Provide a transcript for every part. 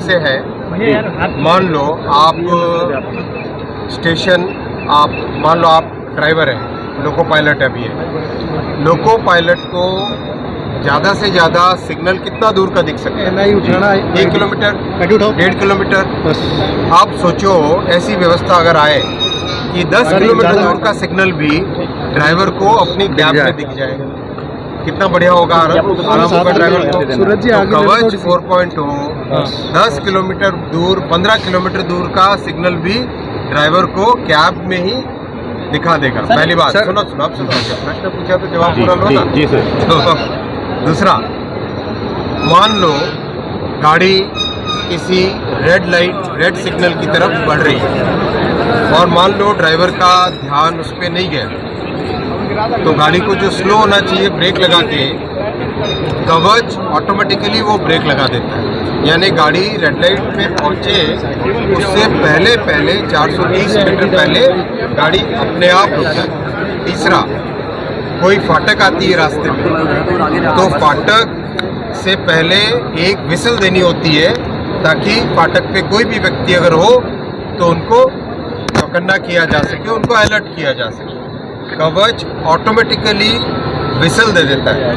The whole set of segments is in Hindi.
ऐसे है, मान लो आप स्टेशन, मान लो आप ड्राइवर हैं, लोको पायलट है, अभी है, लोको पायलट को ज़्यादा से ज़्यादा सिग्नल कितना दूर का दिख सकता है? 1 किलोमीटर, 1.5 किलोमीटर। आप सोचो ऐसी व्यवस्था अगर आए कि 10 किलोमीटर दूर का सिग्नल भी ड्राइवर को अपनी कैब में दिख जाए, कितना बढ़िया होगा, आराम होगा ड्राइवर को। तो कवच 4.0 10 किलोमीटर दूर, 15 किलोमीटर दूर का सिग्नल भी ड्राइवर को कैब में ही दिखा देगा। पहली बात सुनो, आप सुनो, प्रश्न पूछा तो जवाब पूरा लो ना। जी सर। तो दूसरा, मान लो गाड़ी किसी रेड सिग्नल की तरफ बढ़ रही है और मान लो ड्राइवर का ध्यान उस पर नहीं गया, तो गाड़ी को जो स्लो होना चाहिए ब्रेक लगा के, कवच ऑटोमेटिकली वो ब्रेक लगा देता है, यानी गाड़ी रेड लाइट पे पहुंचे उससे पहले 430 मीटर पहले गाड़ी अपने आप रुक जाए। तीसरा, कोई फाटक आती है रास्ते में, तो फाटक से पहले एक विसल देनी होती है ताकि फाटक पे कोई भी व्यक्ति अगर हो तो उनको चौकन्ना किया जा सके, उनको अलर्ट किया जा सके। कवच ऑटोमेटिकली विसल दे देता है,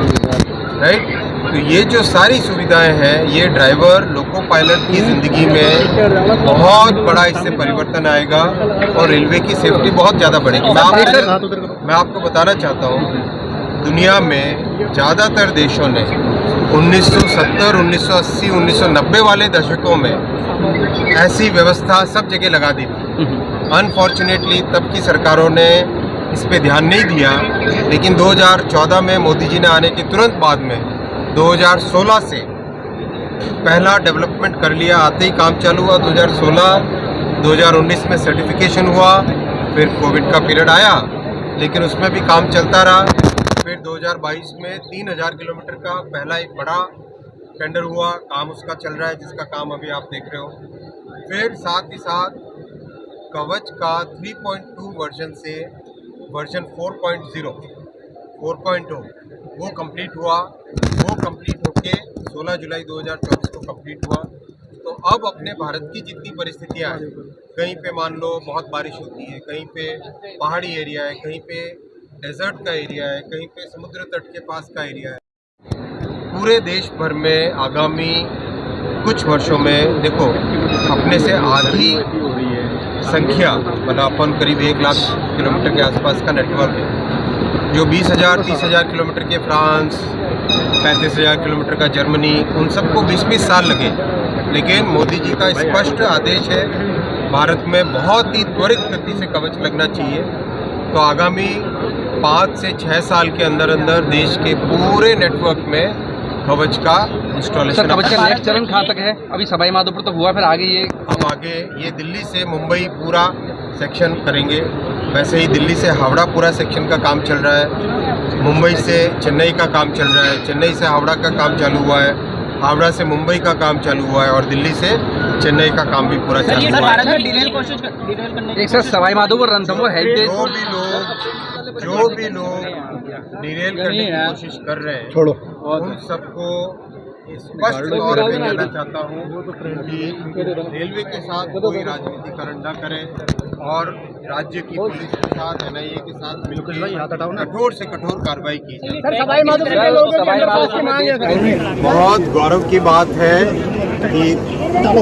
राइट। तो ये जो सारी सुविधाएं हैं, ये ड्राइवर लोको पायलट की ज़िंदगी में बहुत बड़ा इससे परिवर्तन आएगा और रेलवे की सेफ्टी बहुत ज़्यादा बढ़ेगी। मैं आपको बताना चाहता हूँ, दुनिया में ज़्यादातर देशों ने 1970, 1980, 1990 वाले दशकों में ऐसी व्यवस्था सब जगह लगा दी थी। अनफॉर्चुनेटली तब की सरकारों ने इस पे ध्यान नहीं दिया, लेकिन 2014 में मोदी जी ने आने के तुरंत बाद में 2016 से पहला डेवलपमेंट कर लिया, आते ही काम चालू हुआ। 2016, 2019 में सर्टिफिकेशन हुआ, फिर कोविड का पीरियड आया, लेकिन उसमें भी काम चलता रहा। फिर 2022 में 3000 किलोमीटर का पहला एक बड़ा टेंडर हुआ, काम उसका चल रहा है, जिसका काम अभी आप देख रहे हो। फिर साथ ही साथ कवच का 3.2 वर्जन से वर्जन 4.0 वो कंप्लीट हुआ। वो कंप्लीट होके 16 जुलाई 2024 को कंप्लीट हुआ। तो अब अपने भारत की जितनी परिस्थितियाँ हैं, कहीं पे मान लो बहुत बारिश होती है, कहीं पे पहाड़ी एरिया है, कहीं पे डेजर्ट का एरिया है, कहीं पे समुद्र तट के पास का एरिया है, पूरे देश भर में आगामी कुछ वर्षों में देखो अपने से आधी संख्या, मतलब अपन करीब 1 लाख किलोमीटर के आसपास का नेटवर्क है, जो 20,000 30,000 किलोमीटर के फ्रांस, 35,000 किलोमीटर का जर्मनी, उन सबको 20-20 साल लगे। लेकिन मोदी जी का स्पष्ट आदेश है, भारत में बहुत ही त्वरित गति से कवच लगना चाहिए। तो आगामी 5 से 6 साल के अंदर अंदर देश के पूरे नेटवर्क में कवच का इंस्टॉलेशन। कवच का नेक्स्ट चरण कहाँ तक है? अभी सवाई माधोपुर तक हुआ, फिर आगे हम आगे ये दिल्ली से मुंबई पूरा सेक्शन करेंगे। वैसे ही दिल्ली से हावड़ा पूरा सेक्शन का काम चल रहा है, मुंबई से चेन्नई का काम चल रहा है, चेन्नई से हावड़ा का काम चालू हुआ है, हावड़ा से मुंबई का काम चालू हुआ है और दिल्ली से चेन्नई का काम भी पूरा चालू हुआ है। एक सर सवाई माधोपुर रणथंभौर हेरिटेज, जो भी लोग डिरेल करने की कोशिश कर रहे हैं, उन सबको स्पष्ट तौर पे कहना चाहता हूँ कि रेलवे के साथ कोई राजनीतिकरण न करें और राज्य की पुलिस के साथ, NIA के साथ मिलकर कठोर से कठोर कार्रवाई की जाए। बहुत गौरव की बात है कि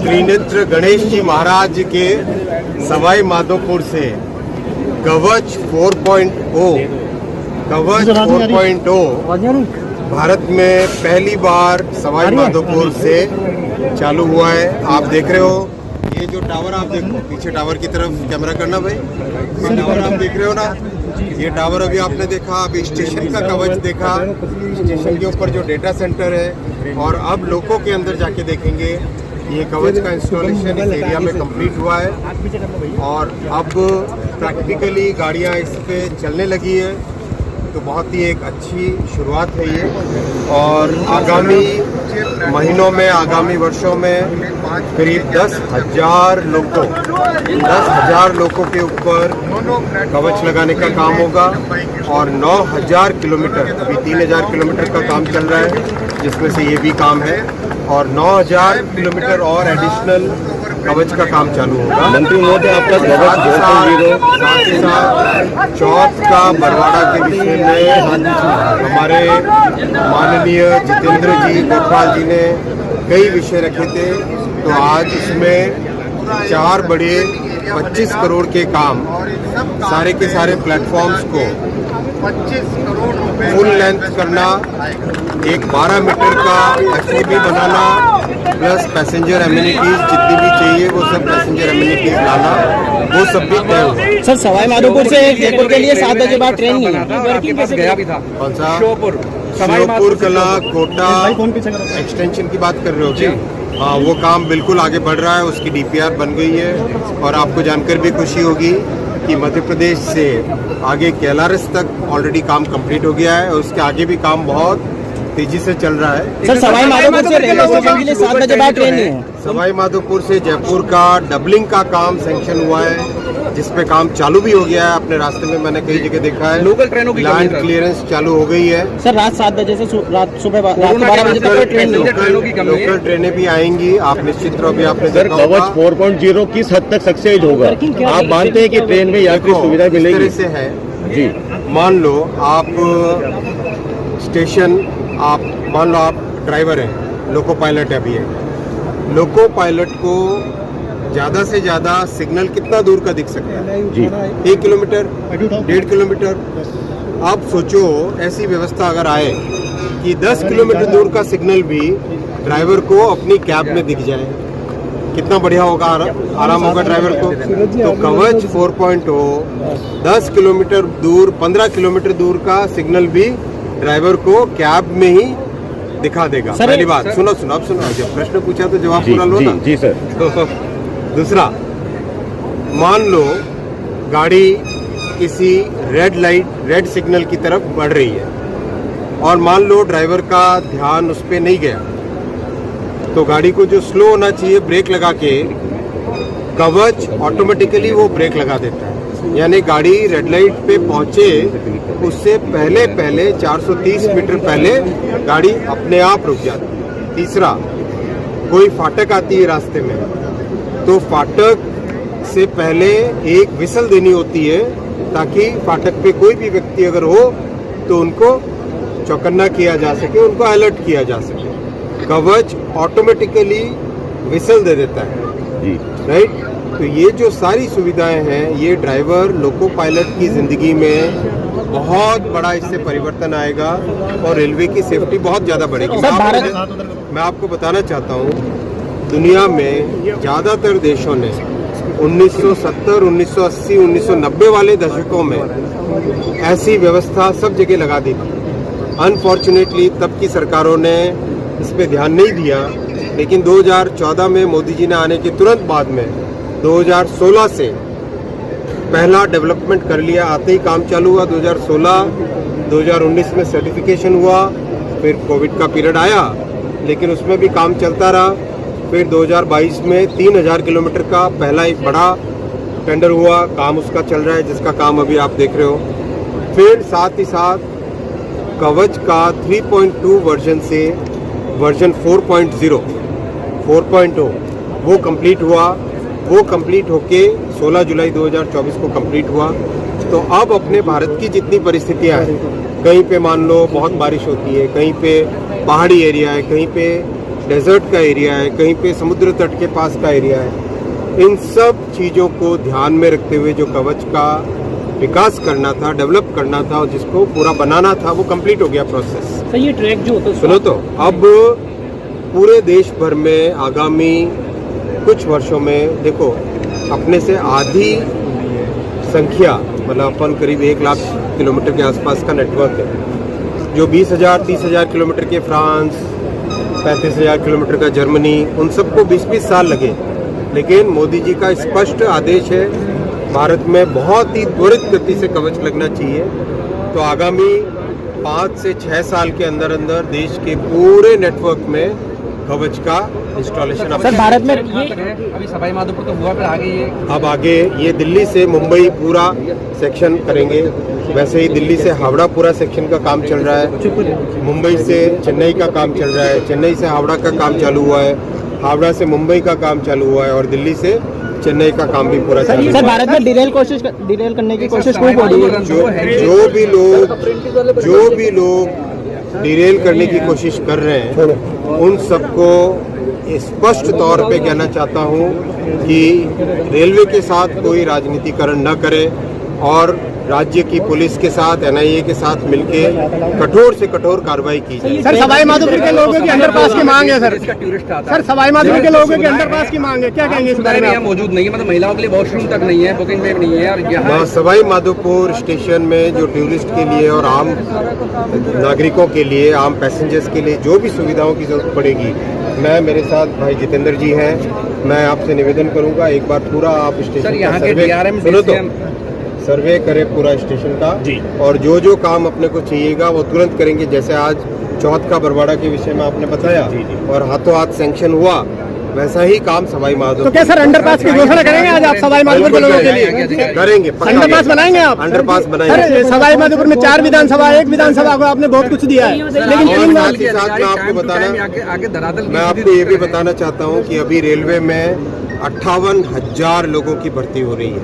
त्रिनेत्र गणेश जी महाराज के सवाई माधोपुर से कवच 4.0 भारत में पहली बार सवाई माधोपुर से चालू हुआ है। आप देख रहे हो ये जो टावर, आप देखो पीछे टावर की तरफ कैमरा करना भाई, ये टावर आप देख रहे हो ना, ये टावर अभी आपने देखा, अभी स्टेशन का कवच देखा, स्टेशन के ऊपर जो डेटा सेंटर है, और अब लोको के अंदर जाके देखेंगे ये कवच का इंस्टॉलेशन इस एरिया में कंप्लीट हुआ है और अब प्रैक्टिकली गाड़ियाँ इस पे चलने लगी है। तो बहुत ही एक अच्छी शुरुआत है ये, और आगामी महीनों में, आगामी वर्षों में करीब 10,000 लोगों के ऊपर कवच लगाने का काम होगा और 9,000 किलोमीटर, अभी 3,000 किलोमीटर का काम चल रहा है, जिसमें से ये भी काम है, और 9000 किलोमीटर और एडिशनल कवच का काम चालू होगा। मंत्री महोदय, आपका साथ ही साथ चौथ का बरवाड़ा के विषय में हमारे माननीय जितेंद्र जी कोतवाल जी ने कई विषय रखे थे। तो आज इसमें 4 बड़े 25 करोड़ के काम, सारे के सारे प्लेटफॉर्म्स को 25 करोड़ रुपए फुल लेंथ करना, एक 12 मीटर का एफओबी बनाना, प्लस पैसेंजर एमिनिटीज जितनी भी चाहिए वो सब पैसेंजर एमिनिटीज लाना, वो सब भी तय हुआ। सर, सवाई माधोपुर से जयपुर के लिए 7 बजे बाद ट्रेन नहीं है। आपके पास गया भी था कौन सा? श्योपुर श्योपुर कला कोटा एक्सटेंशन की बात कर रहे हो क्या? हाँ, वो काम बिल्कुल आगे बढ़ रहा है, उसकी डीपीआर बन गई है। और आपको जानकर भी खुशी होगी कि मध्य प्रदेश से आगे केलारस तक ऑलरेडी काम कंप्लीट हो गया है, और उसके आगे भी काम बहुत तेजी से चल रहा है। सर, सवाई माधोपुर से रेलवे स्टेशन के लिए 7 बजे बाद ट्रेन नहीं है। सवाई माधोपुर से जयपुर का डबलिंग का काम सैंक्शन हुआ है, जिसपे काम चालू भी हो गया है। अपने रास्ते में मैंने कई जगह देखा है, लोकल ट्रेनों की लैंड क्लियरेंस चालू हो गई है। सर, रात 7 बजे से रात 12 बजे तक ट्रेन नहीं है। ट्रेनों की कमी है। लोकल ट्रेनें भी आएंगी, आप निश्चित रहो। भी आपने सर, देखा कवच होगा। 4.0 किस हद तक सक्सेस होगा? आप मानते हैं कि ट्रेन में यात्री देखो, सुविधा इस मिलेगी? तरह से है जी, मान लो आप स्टेशन, मान लो आप ड्राइवर हैं, लोको पायलट है अभी है, लोको पायलट को ज़्यादा से ज़्यादा सिग्नल कितना दूर का दिख सकता है? जी, 1 किलोमीटर, 1.5 किलोमीटर। आप सोचो ऐसी व्यवस्था अगर आए कि 10 किलोमीटर दूर का सिग्नल भी ड्राइवर को अपनी कैब में दिख जाए, कितना बढ़िया होगा, आराम होगा ड्राइवर को। तो कवच 4.0 10 किलोमीटर दूर, 15 किलोमीटर दूर का सिग्नल भी ड्राइवर को कैब में ही दिखा देगा। पहली बात सुनो, अब सुनो, जब प्रश्न पूछा तो जवाब जी, पूरा लो ना। जी सर। तो दूसरा, मान लो गाड़ी किसी रेड सिग्नल की तरफ बढ़ रही है, और मान लो ड्राइवर का ध्यान उस पर नहीं गया, तो गाड़ी को जो स्लो होना चाहिए ब्रेक लगा के, कवच ऑटोमेटिकली वो ब्रेक लगा देता है। यानी गाड़ी रेड लाइट पे पहुंचे उससे पहले 430 मीटर पहले गाड़ी अपने आप रुक जाती है। तीसरा, कोई फाटक आती है रास्ते में, तो फाटक से पहले एक विसल देनी होती है, ताकि फाटक पे कोई भी व्यक्ति अगर हो तो उनको चौकन्ना किया जा सके, उनको अलर्ट किया जा सके। कवच ऑटोमेटिकली विसल दे देता है, जी, राइट। तो ये जो सारी सुविधाएं हैं, ये ड्राइवर लोको पायलट की ज़िंदगी में बहुत बड़ा इससे परिवर्तन आएगा, और रेलवे की सेफ्टी बहुत ज़्यादा बढ़ेगी। मैं आपको बताना चाहता हूँ, दुनिया में ज़्यादातर देशों ने 1970, 1980, 1990 वाले दशकों में ऐसी व्यवस्था सब जगह लगा दी थी। अनफॉर्चुनेटली तब की सरकारों ने इस पे ध्यान नहीं दिया, लेकिन 2014 में मोदी जी ने आने के तुरंत बाद में 2016 से पहला डेवलपमेंट कर लिया, आते ही काम चालू हुआ। 2016, 2019 में सर्टिफिकेशन हुआ, फिर कोविड का पीरियड आया, लेकिन उसमें भी काम चलता रहा। फिर 2022 में 3000 किलोमीटर का पहला एक बड़ा टेंडर हुआ, काम उसका चल रहा है, जिसका काम अभी आप देख रहे हो। फिर साथ ही साथ कवच का 3.2 वर्जन से वर्जन 4.0 वो कंप्लीट हुआ। वो कंप्लीट होके 16 जुलाई 2024 को कंप्लीट हुआ। तो अब अपने भारत की जितनी परिस्थितियां हैं, कहीं पे मान लो बहुत बारिश होती है, कहीं पे पहाड़ी एरिया है, कहीं पे डेजर्ट का एरिया है, कहीं पे समुद्र तट के पास का एरिया है, इन सब चीज़ों को ध्यान में रखते हुए जो कवच का विकास करना था, डेवलप करना था, और जिसको पूरा बनाना था, वो कंप्लीट हो गया प्रोसेस। सर, ये ट्रैक जो होता है, सुनो तो, अब पूरे देश भर में आगामी कुछ वर्षों में देखो, अपने से आधी संख्या, मतलब अपन करीब 1 लाख किलोमीटर के आसपास का नेटवर्क है। जो 20,000, 30,000 किलोमीटर के फ्रांस, 35,000 किलोमीटर का जर्मनी, उन सबको 20-20 साल लगे। लेकिन मोदी जी का स्पष्ट आदेश है, भारत में बहुत ही त्वरित गति से कवच लगना चाहिए। तो आगामी 5 से 6 साल के अंदर अंदर देश के पूरे नेटवर्क में कवच का इंस्टॉलेशन। सर, भारत में अभी सवाई माधोपुर तो हुआ, फिर आगे ये अब आगे ये दिल्ली से मुंबई पूरा सेक्शन करेंगे, वैसे ही दिल्ली से हावड़ा पूरा सेक्शन का काम चल रहा है, मुंबई से चेन्नई का काम चल रहा है, चेन्नई से हावड़ा का काम चालू हुआ है, हावड़ा से मुंबई का काम चालू हुआ है और दिल्ली से चेन्नई का काम भी पूरा चालू सर भारत में डिरेल करने की कोशिश खूब हो रही है। जो भी लोग डिरेल करने की कोशिश कर रहे हैं उन सबको स्पष्ट तौर पे कहना चाहता हूं कि रेलवे के साथ कोई राजनीतिकरण न करे और राज्य की पुलिस के साथ एनआईए के साथ मिलके कठोर से कठोर कार्रवाई की जाए। सर सवाई माधोपुर के लोगों की अंडरपास की मांग है सर सवाई माधोपुर के लोगों की अंडरपास की मांग है, क्या कहेंगे इस बारे में? यहाँ मौजूद नहीं है, मतलब महिलाओं के लिए वॉशरूम तक नहीं है, बुकिंग में नहीं है। और यहाँ सवाई माधोपुर स्टेशन में जो टूरिस्ट के लिए और आम नागरिकों के लिए, आम पैसेंजर्स के लिए जो भी सुविधाओं की जरूरत पड़ेगी, मैं मेरे साथ भाई जितेंद्र जी हैं, मैं आपसे निवेदन करूंगा एक बार पूरा आप स्टेशन का सर्वे सुनो तो सर्वे करें पूरा स्टेशन का और जो जो काम अपने को चाहिएगा वो तुरंत करेंगे। जैसे आज चौथ का बरवाड़ा के विषय में आपने बताया और हाथों हाथ सैंक्शन हुआ, वैसा ही काम सवाई माधोपुर। तो क्या सर अंडरपास की घोषणा करेंगे आज आप सवाई माधोपुर के लोगों के लिए? करेंगे, अंडरपास बनाएंगे आप? अंडरपास बनाएंगे। सवाई माधोपुर में 4 विधानसभा, 1 विधानसभा को आपने बहुत कुछ दिया है, लेकिन 3 साथ ही साथ मैं आपको ये भी बताना चाहता हूँ कि अभी रेलवे में 58,000 लोगों की भर्ती हो रही है।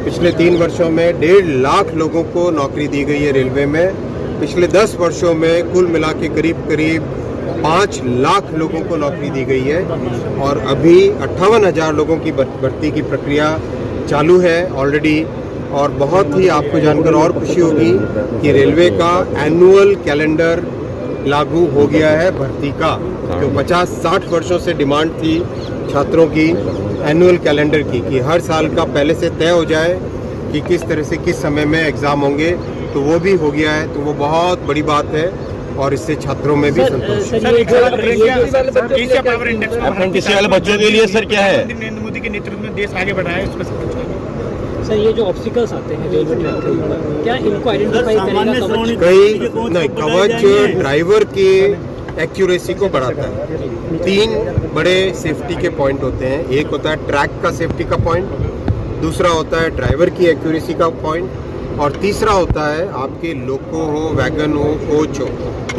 पिछले 3 वर्षों में 1.5 लाख लोगों को नौकरी दी गई है रेलवे में। पिछले 10 वर्षों में कुल मिला के करीब 5 लाख लोगों को नौकरी दी गई है और अभी 58,000 लोगों की भर्ती की प्रक्रिया चालू है ऑलरेडी। और बहुत ही आपको जानकर और खुशी होगी कि रेलवे का एनुअल कैलेंडर लागू हो गया है भर्ती का, जो 50-60 वर्षों से डिमांड थी छात्रों की एनुअल कैलेंडर की, कि हर साल का पहले से तय हो जाए कि किस तरह से किस समय में एग्ज़ाम होंगे, तो वो भी हो गया है। तो वो बहुत बड़ी बात है और इससे छात्रों में भी संतोष है। अप्रेंटिस वाले बच्चों के लिए सर क्या है? नरेंद्र मोदी के नेतृत्व में देश आगे बढ़ा है, उसमें सर ये जो ऑब्स्टिकल्स आते हैं रेलवे ट्रैक के ऊपर, क्या इनको आइडेंटिफाई करेगा कवच? कई नहीं, कवच ड्राइवर की एक्यूरेसी को बढ़ाता है। 3 बड़े सेफ्टी के पॉइंट होते हैं। एक होता है ट्रैक का सेफ्टी का पॉइंट, दूसरा होता है ड्राइवर की एक्यूरेसी का पॉइंट और तीसरा होता है आपके लोको हो, वैगन हो, कोच हो,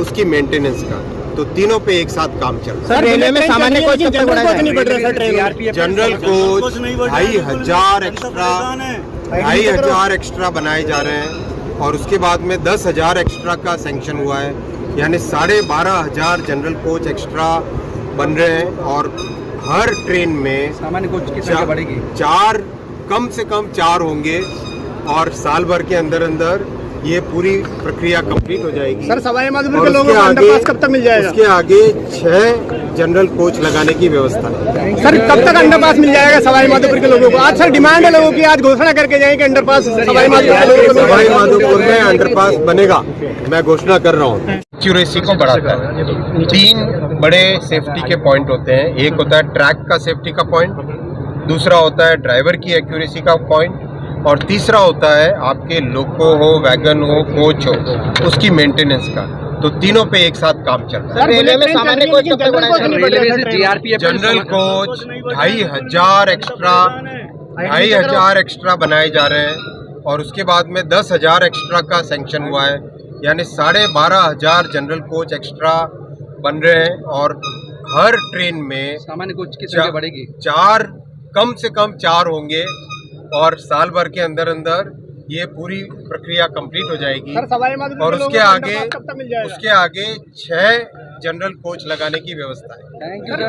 उसकी मेंटेनेंस का। तो तीनों पे एक साथ काम चल रहा है। सर रेलवे में सामान्य कोच कब तक बढ़ाया जाएगा? जनरल कोच 2,500 एक्स्ट्रा बनाए जा रहे हैं और उसके बाद में 10,000 एक्स्ट्रा का सैंक्शन हुआ है, यानी 12,500 जनरल कोच एक्स्ट्रा बन रहे हैं। और हर ट्रेन में सामान्य कोच की संख्या बढ़ेगी, 4 कम से कम 4 होंगे और साल भर के अंदर ये पूरी प्रक्रिया कंप्लीट हो जाएगी। सर सवाई माधोपुर के लोगों को अंडरपास कब तक मिल जाएगा? उसके आगे 6 जनरल कोच लगाने की व्यवस्था है। सर कब तक अंडरपास मिल जाएगा सवाई माधोपुर के लोगों को? आज सर डिमांड है लोगों की, आज घोषणा करके जाएंगे अंडरपास सवाई माधोपुर में अंडरपास बनेगा, मैं घोषणा कर रहा हूँ। एक्यूरेसी को बढ़ाता है। 3 बड़े सेफ्टी के पॉइंट होते हैं। एक होता है ट्रैक का सेफ्टी का पॉइंट, दूसरा होता है ड्राइवर की एक्यूरेसी का पॉइंट और तीसरा होता है आपके लोको हो, वैगन हो, कोच हो, उसकी मेंटेनेंस का। तो तीनों पे एक साथ काम चल रहा है। रेलवे में सामान्य कोच कब तक बढ़ाया जाएगा? जनरल कोच 2,500 एक्स्ट्रा बनाए जा रहे हैं और उसके बाद में 10,000 एक्स्ट्रा का सैंक्शन हुआ है, यानी 12,500 जनरल कोच एक्स्ट्रा बन रहे हैं। और हर ट्रेन में सामान्य कोच की संख्या बढ़ेगी, 4 कम से कम 4 होंगे और साल भर के अंदर ये पूरी प्रक्रिया कंप्लीट हो जाएगी। और उसके आगे 6 जनरल कोच लगाने की व्यवस्था है। Thank you sir.